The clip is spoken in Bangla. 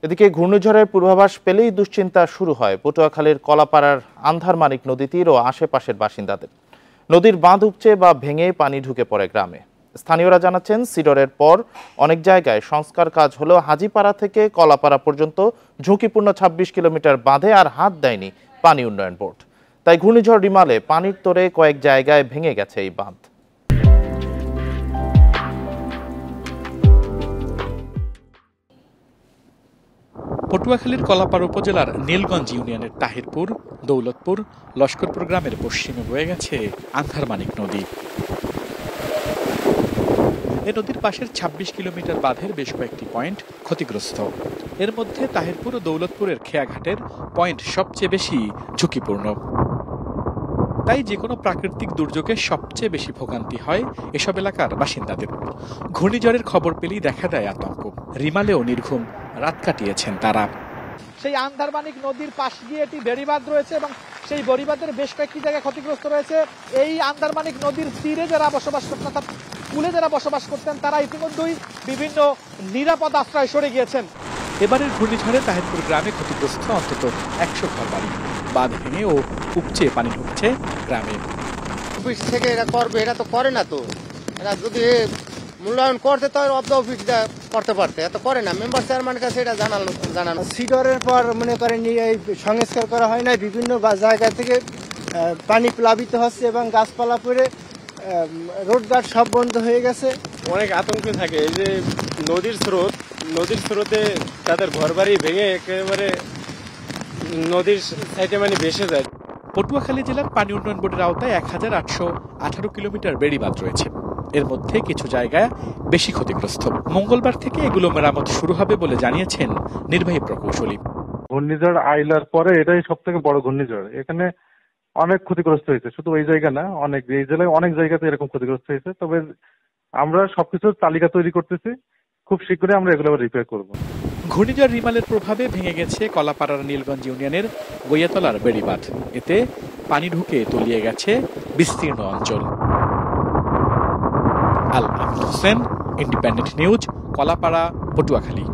এদিকে ঘূর্ণিঝড়ের পূর্বাভাস পেলেই দুশ্চিন্তা শুরু হয় পটুয়াখালীর কলাপাড়ার আন্ধারমানিক নদী তীর ও আশেপাশের বাসিন্দাদের। নদীর বাঁধ উপচে বা ভেঙে পানি ঢুকে পড়ে গ্রামে। স্থানীয়রা জানাচ্ছেন, সিডরের পর অনেক জায়গায় সংস্কার কাজ হলেও হাজিপাড়া থেকে কলাপাড়া পর্যন্ত ঝুঁকিপূর্ণ ২৬ কিলোমিটার বাঁধে আর হাত দেয়নি পানি উন্নয়ন বোর্ড। তাই ঘূর্ণিঝড় রিমালে পানির তোড়ে কয়েক জায়গায় ভেঙে গেছে এই বাঁধ। পটুয়াখালীর কলাপাড়া উপজেলার নীলগঞ্জ ইউনিয়নের তাহিরপুর, দৌলতপুর, লস্করপুর গ্রামের পশ্চিমে বয়ে গেছে আন্ধারমানিক নদী। এ নদীর পাশের ২৬ কিলোমিটার বাঁধের বেশ কয়েকটি পয়েন্ট ক্ষতিগ্রস্ত। এর মধ্যে তাহিরপুর ও দৌলতপুরের খেয়াঘাটের পয়েন্ট সবচেয়ে বেশি ঝুঁকিপূর্ণ। তাই যে কোনো প্রাকৃতিক দুর্যোগে সবচেয়ে বেশি ভোগান্তি হয় এসব এলাকার বাসিন্দাদের। ঘূর্ণিঝড়ের খবর পেলেই দেখা দেয় আতঙ্ক। রিমালেও নির্ঘুম রাত কাটিয়েছেন তারা। সেই আন্ধারমানিক নদীর পাশ দিয়ে একটি বেড়িবাঁধ রয়েছে এবং সেই বেড়িবাঁধের বেশ কয়েকটি জায়গায় ক্ষতিগ্রস্ত রয়েছে। এই আন্ধারমানিক নদীর তীরে যারা বসবাস করতেন, অর্থাৎ কূলে যারা বসবাস করতেন, তারা ইতিমধ্যেই বিভিন্ন নিরাপদ আশ্রয় সরে গিয়েছেন। এবারের ঘূর্ণিঝড়ে তাহিরপুর গ্রামে ক্ষতিগ্রস্ত অন্তত ১০০ ঘরবাড়ি। বাঁধ ভেঙে ও উপচে পানি ঢুকছে গ্রামে। অফিস থেকে এটা করবে, এটা তো করে না। তো এরা যদি মূল্যায়ন করতে তো অফ দ্য অফিস করতে পারতে, এত করে না। মেম্বার চেয়ারম্যানের কাছে এটা জানানো। সিডরের পর মনে করেন এই সংস্কার করা হয় না, বিভিন্ন জায়গা থেকে পানি প্লাবিত হচ্ছে এবং গাছপালা পড়ে রোডঘাট সব বন্ধ হয়ে গেছে। অনেক আতঙ্কে থাকে। এই যে নদীর স্রোতে তাদের ঘরবাড়ি ভেঙে একেবারে নদীর সাইডে মানে ভেসে যায়। পটুয়াখালী জেলার পানি উন্নয়ন বোর্ডের আওতায় ১,৮১৮ কিলোমিটার বেড়িবাঁধ রয়েছে। এর মধ্যে কিছু জায়গায় বেশি ক্ষতিগ্রস্ত। মঙ্গলবার থেকে এগুলো মেরামত শুরু হবে বলে জানিয়েছেন নির্বাহী প্রকৌশলী। ঘূর্ণিঝড় আইলার পরে এটাই সব থেকে বড় ঘূর্ণিঝড়। এখানে অনেক ক্ষতিগ্রস্ত হয়েছে, শুধু ওই জায়গা না, এই জেলায় অনেক জায়গাতে এরকম ক্ষতিগ্রস্ত হয়েছে। তবে আমরা সবকিছুর তালিকা তৈরি করতেছি, খুব শীঘ্রই আমরা এগুলো রিপেয়ার করব। ঘূর্ণিঝড় রিমালের প্রভাবে ভেঙে গেছে কলাপাড়ার নীলগঞ্জ ইউনিয়নের বইয়াতলার বেড়িবাঁধ। এতে পানি ঢুকে তলিয়ে গেছে বিস্তীর্ণ অঞ্চল। আল আমিন হোসেন, ইন্ডিপেন্ডেন্ট নিউজ, কলাপাড়া, পটুয়াখালী।